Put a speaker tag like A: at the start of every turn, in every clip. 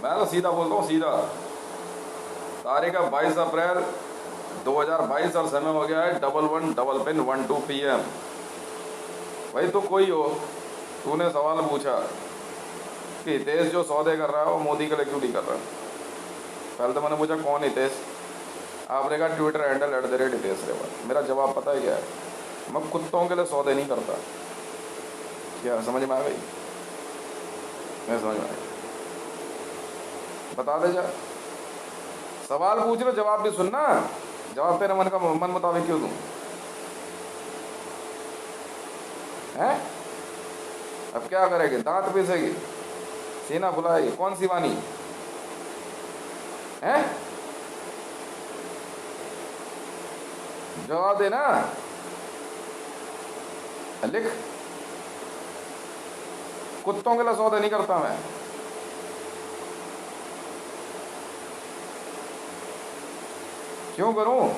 A: मैं तो सीधा बोलता हूँ, सीधा। तारीख है 22 अप्रैल 2022 और समय हो गया है 11:12 PM। भाई तो कोई हो, तूने सवाल पूछा कि हितेश जो सौदे कर रहा है वो मोदी के लिए क्यों नहीं कर रहा। पहले तो मैंने पूछा कौन हितेश, आपने कहा ट्विटर हैंडल @हितेश रेवा। मेरा जवाब पता है क्या है, मैं कुत्तों के लिए सौदे नहीं करता। क्या समझ में आ गई? मैं समझ में आ गई, बता दे जा। सवाल पूछ रहे, जवाब भी सुनना। जवाब तेरे मन मुताबिक क्यों दूं? हैं? अब क्या करेगी, दांत पीसेगी, सीना फुलाएगी? कौन सी वानी है? जवाब देना, लिख। कुत्तों के लिए सौदे नहीं करता मैं। क्यों करूं?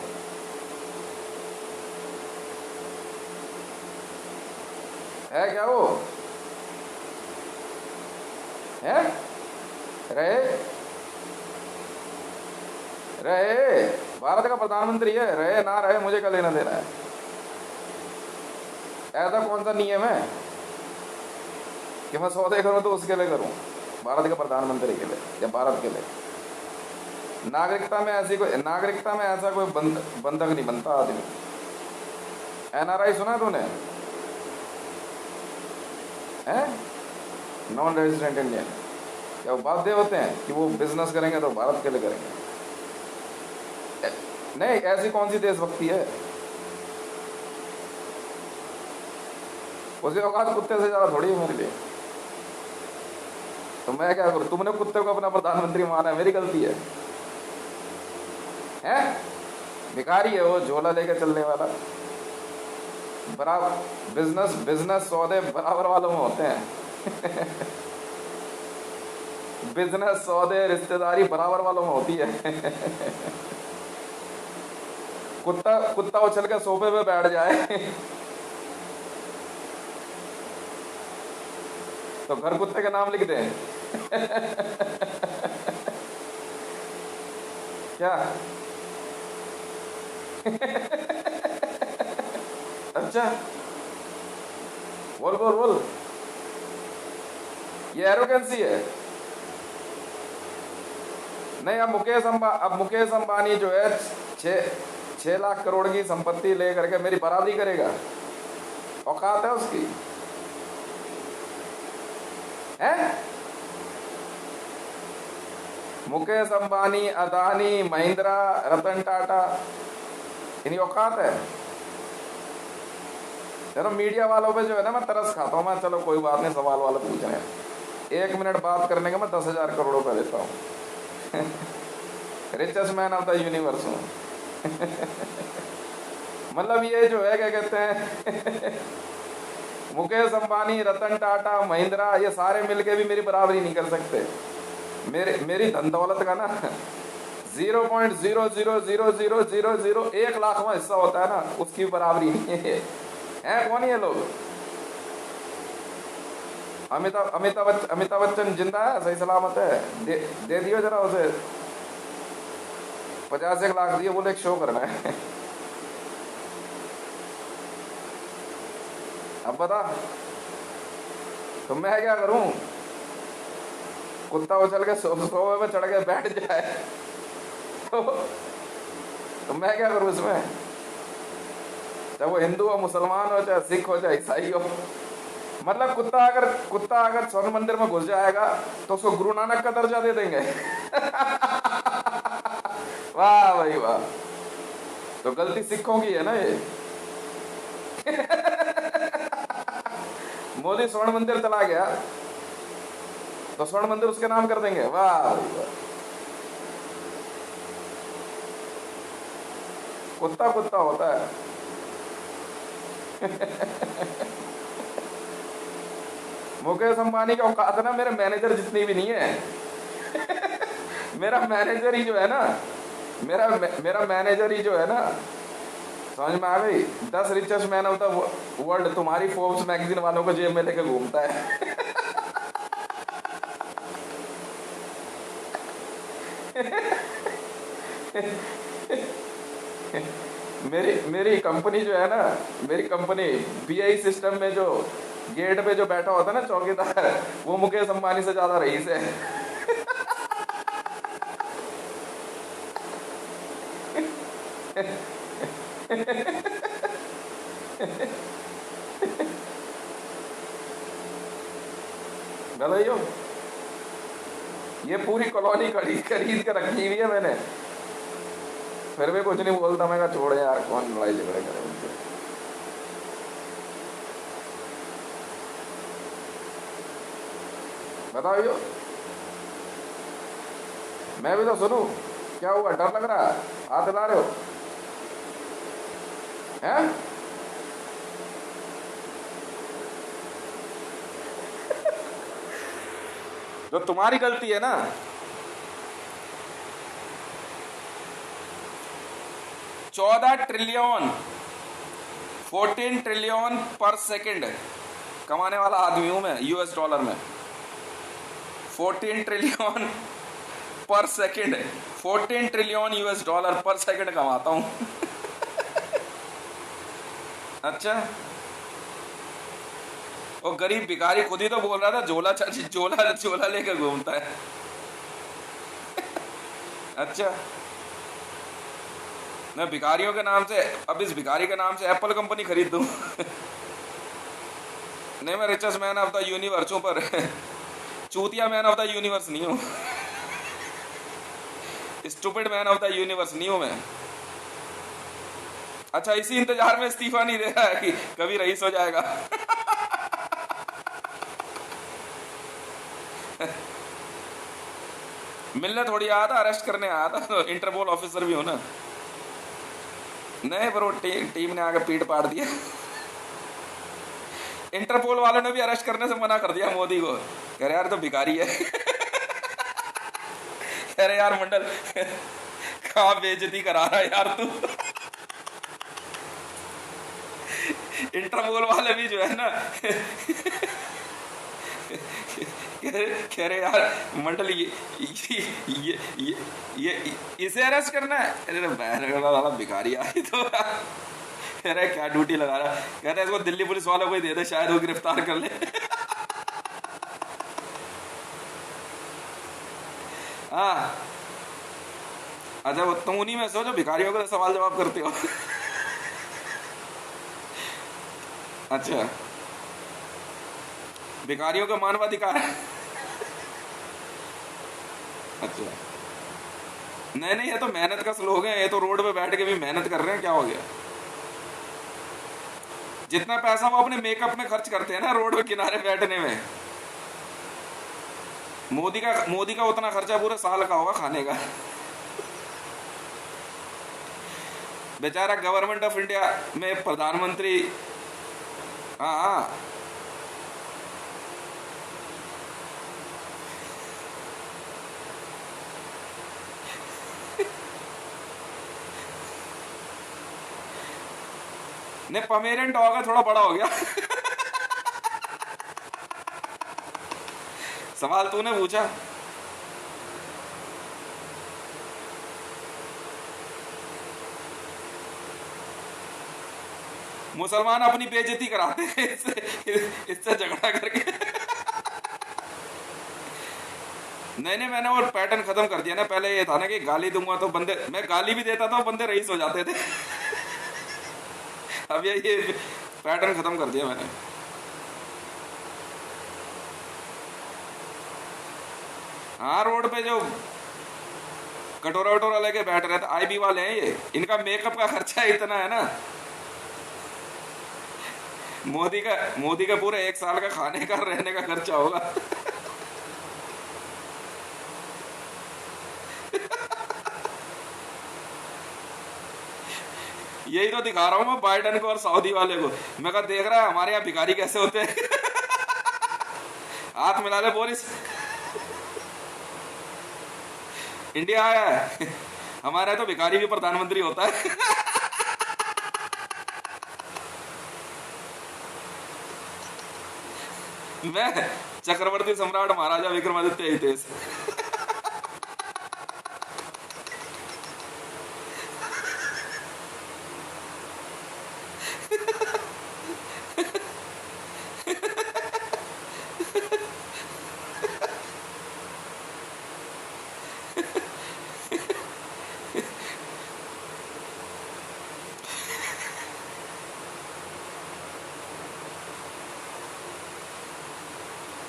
A: है क्या वो? है? रहे रहे भारत का प्रधानमंत्री है, रहे ना रहे मुझे क्या लेना देना है। ऐसा कौन सा नियम है कि मैं सौदे करूं तो उसके लिए करूं? भारत के प्रधानमंत्री के लिए या भारत के लिए? नागरिकता में ऐसा कोई बंधक नहीं बनता आदमी। NRI सुना है तूने? है नॉन रेजिडेंट इंडियन। क्या वो बाध्य होते हैं कि वो बिजनेस करेंगे तो भारत के लिए करेंगे? नहीं, ऐसी कौन सी देशभक्ति है? उसकी औकात कुत्ते से ज्यादा थोड़ी है मेरे लिए। तो मैं क्या करूं? तुमने कुत्ते को अपना प्रधानमंत्री माना है, मेरी गलती है? हैं? भिखारी है वो, झोला लेके चलने वाला। बराबर बिजनेस सौदे बराबर वालों में होते हैं। बिजनेस सौदे रिश्तेदारी बराबर वालों में होती है। कुत्ता उछल के सोफे पे बैठ जाए तो घर कुत्ते के नाम लिख दें। क्या? अच्छा, बोल बोल बोल। ये एरोगेंसी है। नहीं, अब मुकेश अंबानी जो है 6 लाख करोड़ की संपत्ति लेकर के मेरी बराबरी करेगा? औकात है उसकी? है? मुकेश अंबानी, अदानी, महिंद्रा, रतन टाटा, इनकी औकात है? चलो मीडिया वालों पे जो है ना मैं तरस खाता हूँ। मैं चलो कोई बात नहीं, सवाल वाले पूछ रहे हैं, 1 मिनट बात करने का मैं 10,000 करोड़ रुपए देता हूँ। Richest man of the universe हूँ। मतलब ये जो है क्या कहते हैं, मुकेश अंबानी, रतन टाटा, महिंद्रा, ये सारे मिलके भी मेरी बराबरी नहीं कर सकते। मेरी धन दौलत का ना 0.0000001 लाखवां हिस्सा होता है ना, उसकी बराबरी नहीं है। कौन है ये लोग? अमिताभ बच्चन जिंदा है, सही सलामत है? दे दियो जरा उसे 50 लाख दिए, बोले एक शो करना है। अब बता तो मैं क्या करूं? कुत्ता उछल के सोफे पे चढ़ के बैठ जाए तो मैं क्या करूं इसमें? चाहे वो हिंदू हो, मुसलमान हो, चाहे सिख हो, चाहे ईसाई हो। मतलब कुत्ता अगर स्वर्ण मंदिर में घुस जाएगा तो उसको गुरु नानक का दर्जा दे देंगे। वाह भाई वाह। तो गलती सिखों की है ना ये। मोदी स्वर्ण मंदिर चला गया तो स्वर्ण मंदिर उसके नाम कर देंगे। वाह भाई वाह। कुत्ता कुत्ता होता है। मुकेश अंबानी का औकात ना मेरे मैनेजर जितनी भी नहीं है। मेरा मैनेजर ही जो है ना, मेरा मैनेजर ही जो है ना, समझ में आ गई? 10 richest man of the world तुम्हारी फोर्ब्स मैगजीन वालों को जेब में लेके घूमता है। मेरी कंपनी जो है ना, मेरी कंपनी बीआई सिस्टम में जो गेट पे जो बैठा होता है ना चौकीदार, वो मुकेश अंबानी से ज्यादा रईस है। बताइयो, ये पूरी कॉलोनी खरीद खरीद के रखी हुई है मैंने, फिर भी कुछ नहीं बोलता। मैं कहा छोड़ यार, कौन लड़ाई झगड़े करे उनसे। बताओ यो, मैं भी तो सुनूं। क्या हुआ, डर लग रहा है? हाथ हिला रहे हो हैं? जो तुम्हारी गलती है ना, 14 ट्रिलियन 14 ट्रिलियन पर सेकंड कमाने वाला आदमी हूं मैं, यूएस डॉलर में। 14 ट्रिलियन पर सेकंड, 14 ट्रिलियन यूएस डॉलर पर सेकंड कमाता हूं। अच्छा, वो गरीब भिखारी खुद ही तो बोल रहा था झोला झोला झोला लेकर घूमता है। अच्छा, मैं भिखारियों के नाम से, अब इस भिखारी के नाम से एप्पल कंपनी खरीद दूं? नहीं, मैं richest man of the universe हूं, पर चूतिया मैन ऑफ द यूनिवर्स नहीं हूं। Stupid man of the universe नहीं हूं मैं। अच्छा, इसी इंतजार में इस्तीफा नहीं दे रहा है कि कभी रईस हो जाएगा। मिलने थोड़ी आया था, अरेस्ट करने आया था। तो इंटरपोल ऑफिसर भी हो ना। नहीं, पर वो टीम ने आके पीट पाड़ दिया। इंटरपोल वालों ने भी अरेस्ट करने से मना कर दिया मोदी को। कह रहे यार तो भिखारी है। कह रहे यार मंडल, कहाँ बेइज्जती करा रहा है यार तू। इंटरपोल वाले भी जो है ना, कह रहे यार मंडल, ये इसे अरेस्ट करना है। अरे भिखारी आई तो। कह रहे क्या ड्यूटी लगा रहा। कह रहे इसको दिल्ली पुलिस वालों को ही दे दे, शायद वो गिरफ्तार कर ले। हाँ, अच्छा, वो तुम उन्हीं में सो जो भिखारियों का सवाल जवाब करते हो। अच्छा, भिखारियों का मानवाधिकार। अच्छा, नहीं नहीं, ये तो मेहनत का स्लोग है। ये तो रोड पे बैठ के भी मेहनत कर रहे हैं, क्या हो गया? जितना पैसा वो अपने मेकअप में खर्च करते हैं ना रोड पे किनारे बैठने में, मोदी का उतना खर्चा पूरे साल का होगा खाने का। बेचारा गवर्नमेंट ऑफ इंडिया में प्रधानमंत्री। हाँ, ने पमेरियन डॉग है, थोड़ा बड़ा हो गया। सवाल तूने पूछा। मुसलमान अपनी बेइज्जती कराते हैं इससे झगड़ा करके। नहीं नहीं, मैंने वो पैटर्न खत्म कर दिया ना। पहले ये था ना कि गाली दूंगा तो बंदे, मैं गाली भी देता था बंदे रईस हो जाते थे। अब ये पैटर्न खत्म कर दिया मैंने। हाँ, रोड पे जो कटोरा वटोरा लेके बैठ रहे थे, आईबी वाले हैं ये, इनका मेकअप का खर्चा इतना है ना। मोदी का पूरे 1 साल का खाने का रहने का खर्चा होगा। यही तो दिखा रहा हूं मैं बाइडन को और सऊदी वाले को। मैं कहा देख रहा है हमारे यहाँ भिखारी कैसे होते हैं। हाथ मिला ले बोरिस, इंडिया आया है। हमारे तो भिखारी भी प्रधानमंत्री होता है। मैं चक्रवर्ती सम्राट महाराजा विक्रमादित्य हितेश।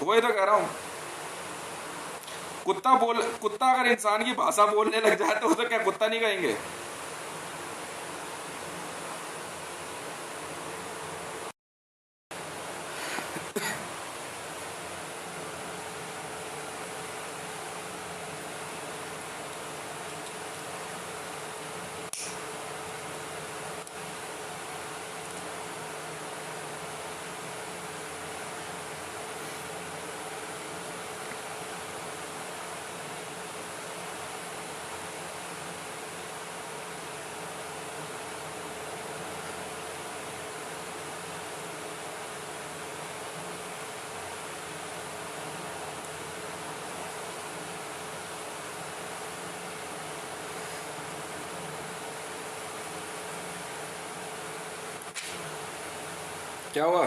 A: वही तो कह रहा हूँ। कुत्ता अगर इंसान की भाषा बोलने लग जाए तो क्या कुत्ता नहीं कहेंगे? क्या हुआ?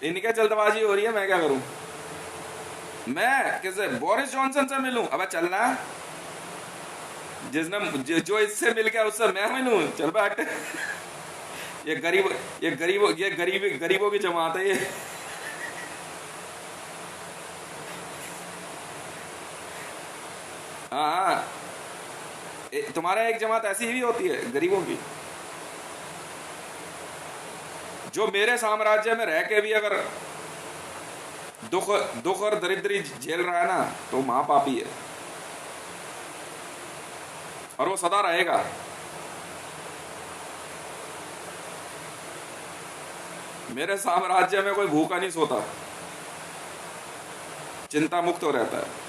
A: इनके जल्दबाजी हो रही है, मैं क्या करूं? मैं किसे बोरिस जॉनसन से मिलूं? अबे चलना। जो इससे मिल गया उससे मैं मिलूं? चल बैठ। ये गरीब ये गरीबों की जमात है ये। हाँ हाँ, तुम्हारे एक जमात ऐसी भी होती है गरीबों की, जो मेरे साम्राज्य में रह के भी अगर दुख दुख और दरिद्री झेल रहा है ना, तो महापापी है, और वो सदा रहेगा। मेरे साम्राज्य में कोई भूखा नहीं सोता, चिंता मुक्त हो रहता है।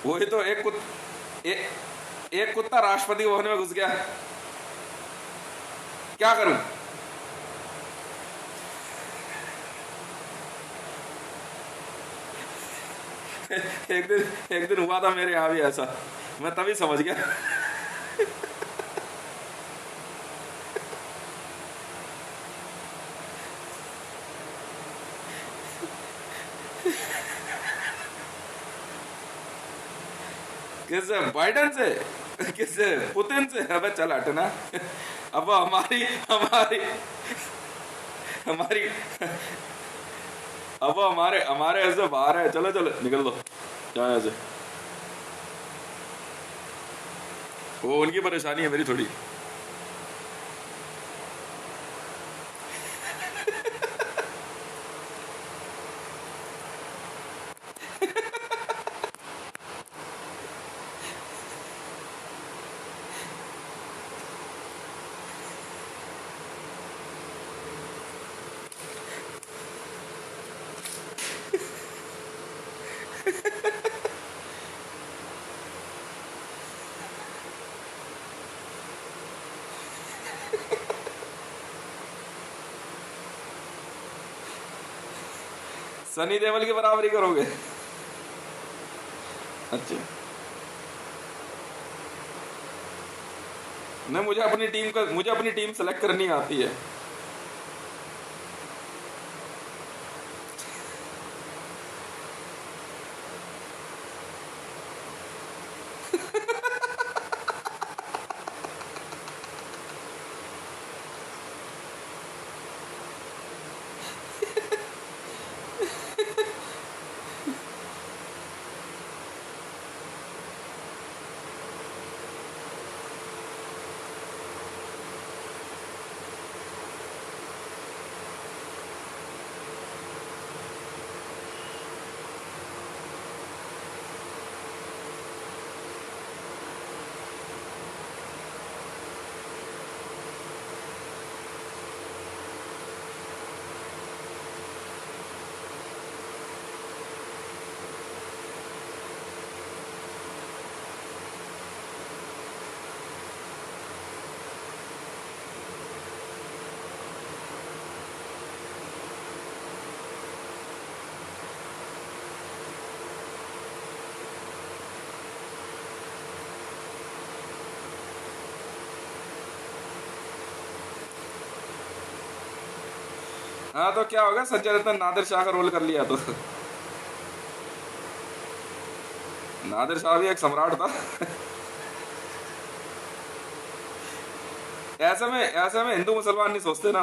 A: वही तो, एक कुत्ता राष्ट्रपति भवन में घुस गया, क्या करूं? एक दिन हुआ था मेरे यहां भी ऐसा, मैं तभी समझ गया। किससे? बाइडन से? किससे? पुतिन से? अबे चल हटना। अब हमारी हमारी हमारी अब हमारे हमारे ऐसे बाहर है। चलो चलो निकल दो, जाओ ऐसे। वो उनकी परेशानी है, मेरी थोड़ी। सनी देओल की बराबरी करोगे? अच्छा नहीं, मुझे अपनी टीम सेलेक्ट करनी आती है। हाँ तो क्या होगा, संजय दत्त ने नादिर शाह का रोल कर लिया तो। नादिर शाह भी एक सम्राट था। ऐसे में हिंदू मुसलमान नहीं सोचते ना।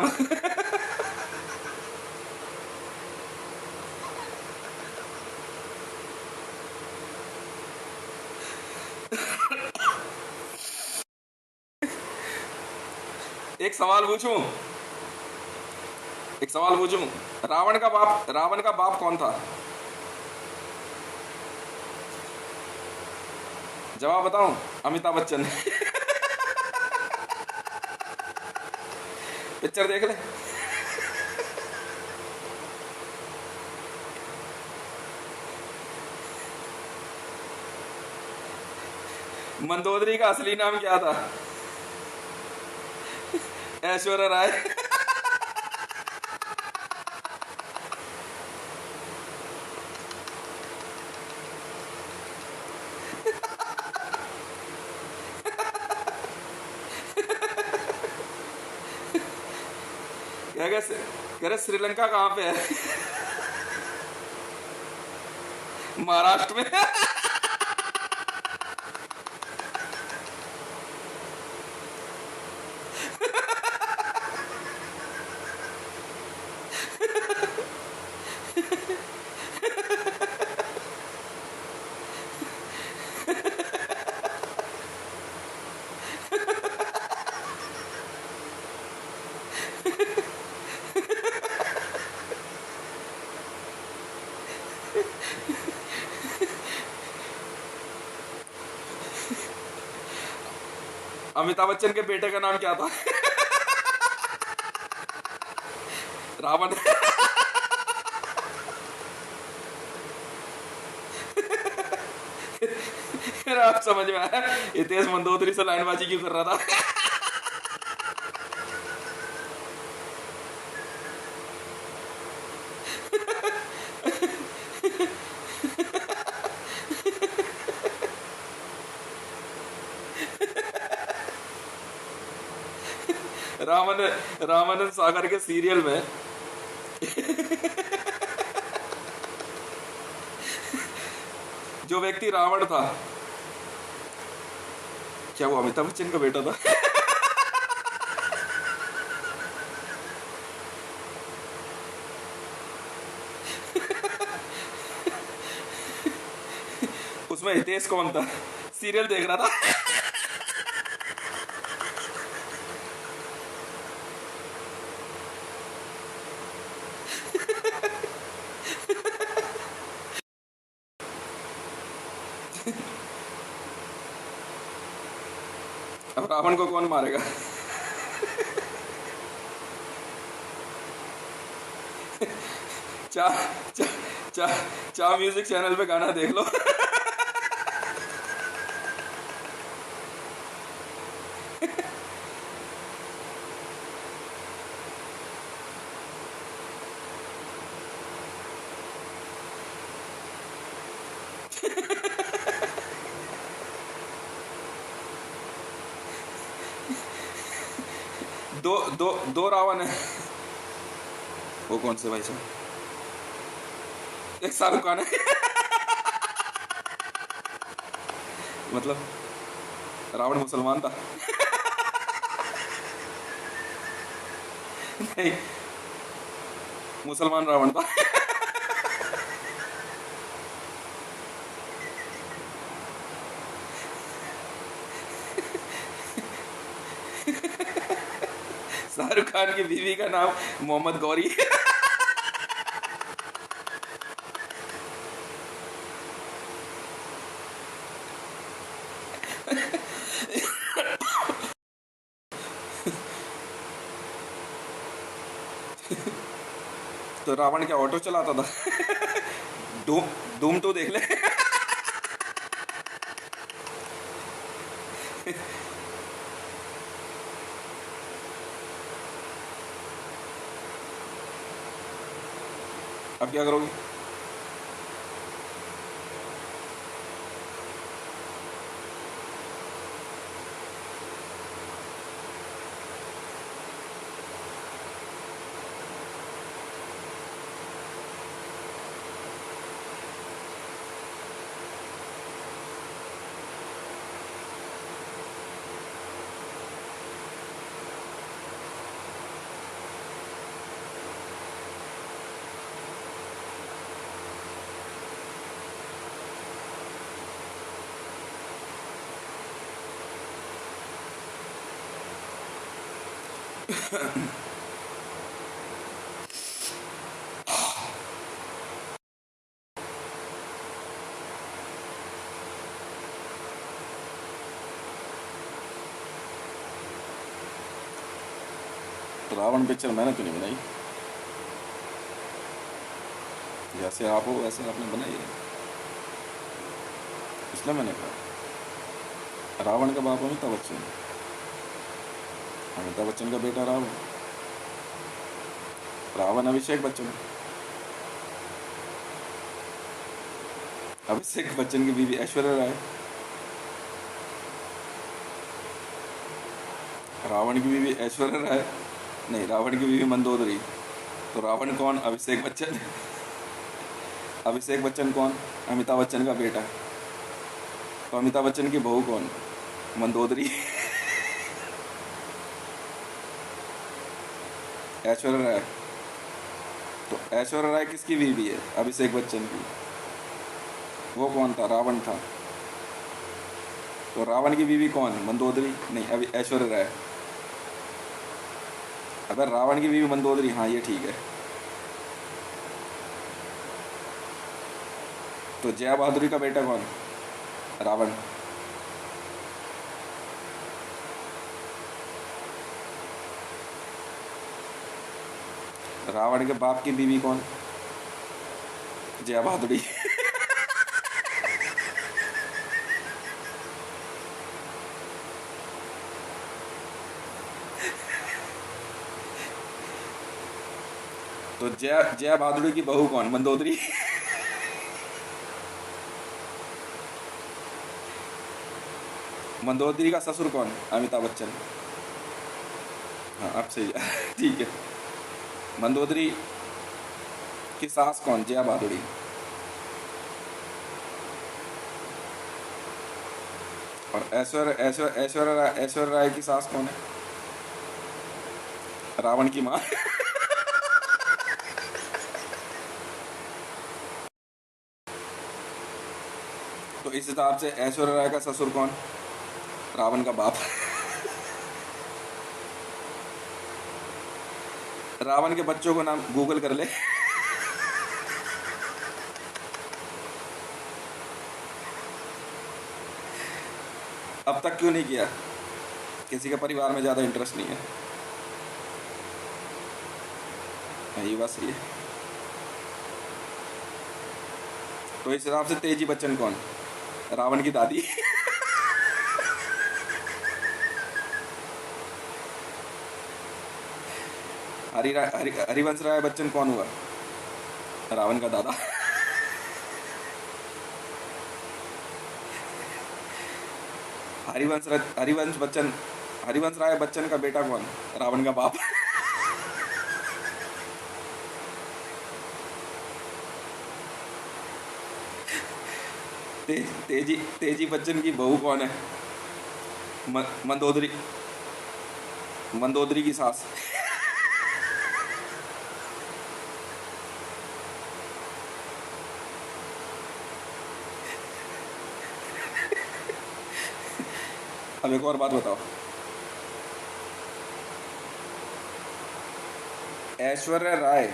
A: एक सवाल पूछूं, एक सवाल पूछूं। रावण का बाप कौन था? जवाब बताऊं? अमिताभ बच्चन। पिक्चर देख ले। मंदोदरी का असली नाम क्या था? ऐश्वर्या राय। क्या कह रहे श्रीलंका कहाँ पे है? महाराष्ट्र में। अमिताभ बच्चन के बेटे का नाम क्या था? रावण। फिर आप समझ में आया हितेश मंदोदरी से लाइनबाजी क्यों कर रहा था? रामन रामानंद सागर के सीरियल में जो व्यक्ति रावण था, क्या वो अमिताभ बच्चन का बेटा था? उसमें हितेश कौन था? सीरियल देख रहा था। अब रावण को कौन मारेगा? चा चा चा चा म्यूजिक चैनल पे गाना देख लो। दो दो दो रावण है। वो कौन से भाई साहब? एक शाहरुख खान है। मतलब रावण मुसलमान था? नहीं, मुसलमान रावण था। शाहरुख खान की बीवी का नाम मोहम्मद गौरी। तो रावण क्या ऑटो चलाता था? धूम धूम टू देख ले। अब क्या करोगे? रावण पिक्चर मैंने तो नहीं बनाई, जैसे आप हो वैसे आपने बनाई है, इसलिए मैंने कहा। रावण का बाप अमिताभ बच्चन, अमिताभ बच्चन का बेटा रावण, रावण अभिषेक बच्चन, अभिषेक बच्चन की बीवी ऐश्वर्या राय, रावण की बीवी ऐश्वर्या राय नहीं, रावण की बीवी मंदोदरी। तो रावण कौन? अभिषेक बच्चन। अभिषेक बच्चन कौन? अमिताभ बच्चन का बेटा। तो अमिताभ बच्चन की बहू कौन? मंदोदरी। ऐश्वर्या राय। तो ऐश्वर्या राय किसकी बीवी है? अभिषेक बच्चन की। वो कौन था? रावण था। तो रावण की बीवी कौन? मंदोदरी नहीं, अभी ऐश्वर्या राय। अगर रावण की बीवी मंदोदरी, हाँ ये ठीक है। तो जया बहादुरी का बेटा कौन? रावण। रावण के बाप की बीवी कौन? जया बहादुरी। तो जया जया बहादुरी की बहू कौन? मंदोदरी। मंदोदरी का ससुर कौन? अमिताभ बच्चन। हाँ अब सही है। ठीक है। मंदोदरी की सास कौन? जया बहादुरी। और ऐश्वर्या ऐश्वर्या ऐश्वर्या राय की सास कौन है? रावण की माँ। तो इस हिसाब से ऐश्वर्या राय का ससुर कौन? रावण का बाप। रावण के बच्चों को नाम गूगल कर ले। अब तक क्यों नहीं किया? किसी के परिवार में ज्यादा इंटरेस्ट नहीं है। यही बात सही है। तो इस हिसाब से तेजी बच्चन कौन? रावण की दादी। हरिवंश राय बच्चन कौन हुआ? रावण का दादा। हरिवंश राय बच्चन का बेटा कौन? रावण का बाप। तेजी बच्चन की बहू कौन है? मंदोदरी। मंदोदरी की सास। अब एक और बात बताओ, ऐश्वर्या राय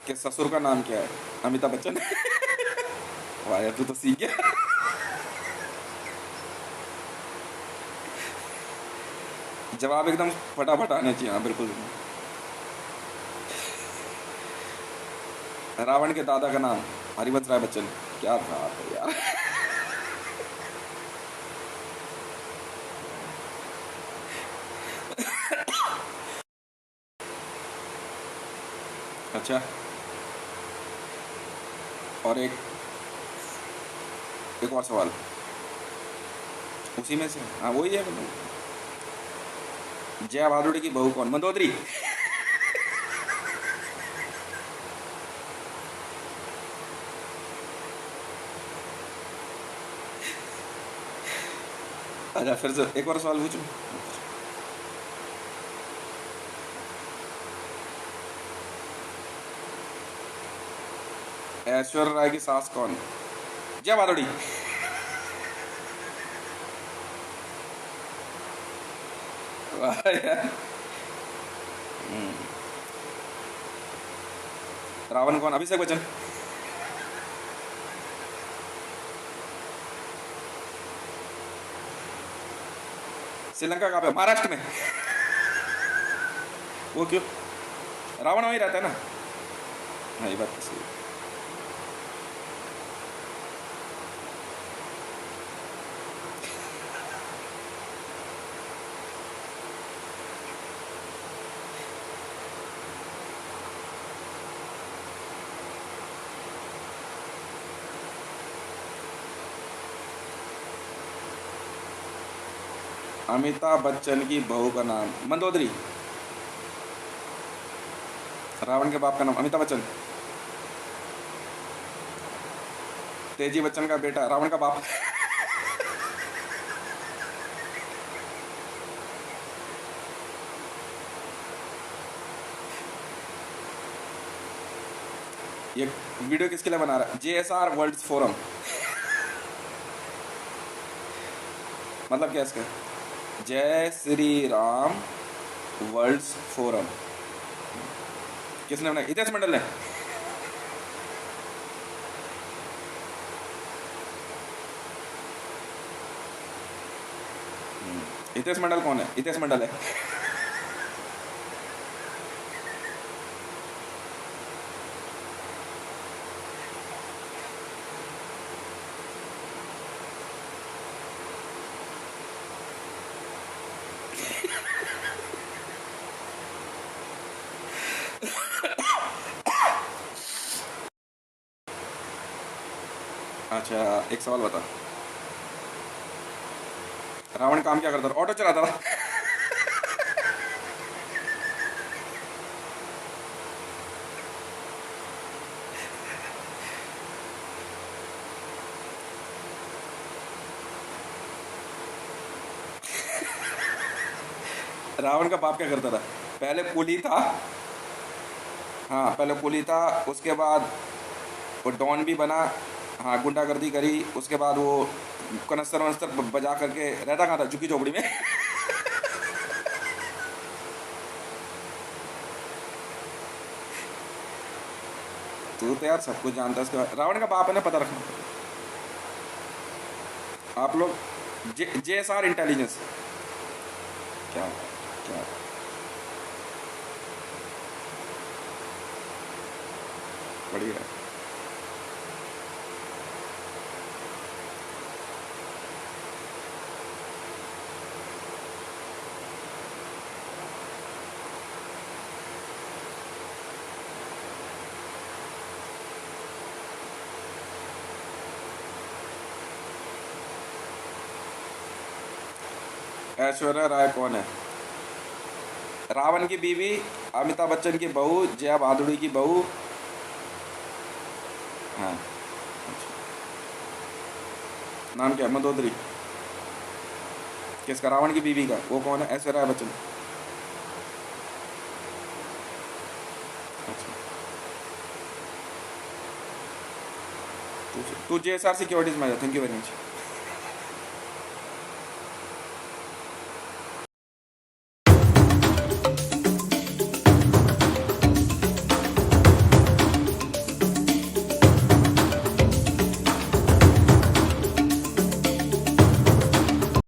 A: के ससुर का नाम क्या है? अमिताभ बच्चन। वाह यार, तू तो सीख गया। जवाब एकदम फटाफट आने चाहिए। हाँ बिल्कुल। रावण के दादा का नाम? हरिवंश राय बच्चन। क्या बात है यार। अच्छा, और एक और सवाल उसी में से। हाँ वही है मतलब। जया बहादुरी की बहू कौन? मंदोदरी। अच्छा फिर से एक और सवाल पूछूं। ऐश्वर्या राय की सास कौन? जया भादुड़ी। वाह यार। रावण कौन? अभिषेक बच्चन। श्रीलंका कहाँ पे? महाराष्ट्र में। वो क्यों? रावण वहीं रहता है ना। हाँ ये बात तो सही है। अमिताभ बच्चन की बहू का नाम मंदोदरी। रावण के बाप का नाम अमिताभ बच्चन। तेजी बच्चन का बेटा रावण का बाप। ये वीडियो किसके लिए बना रहा है? JSR world forum. मतलब क्या इसका? जय श्री राम वर्ल्ड फोरम। किसने बनाया? हितेश मंडल ने। हितेश मंडल कौन है? हितेश मंडल है। अच्छा एक सवाल बता। रावण काम क्या करता था? ऑटो चलाता था। रावण का बाप क्या करता था? पहले कुली था। हाँ पहले कुली था, उसके बाद वो डॉन भी बना। हाँ गुंडागर्दी करी, उसके बाद वो कनस्तर वनस्तर बजा करके रहता कहाँ था? झुकी झोपड़ी में। तू तो यार सब कुछ जानता है। उसके बाद रावण का बाप है ना, पता रखना। आप लोग JSR इंटेलिजेंस। क्या क्या बढ़िया है। ऐश्वर्या राय कौन है? रावण की बीवी, अमिताभ बच्चन की बहू, जया भादुड़ी की बहू। हाँ अच्छा। नाम क्या है? मंदोदरी। किसका? रावण की बीवी का। वो कौन है? ऐश्वर्या राय बच्चन। अच्छा। तू JSR सिक्योरिटीज में। Thank you very much.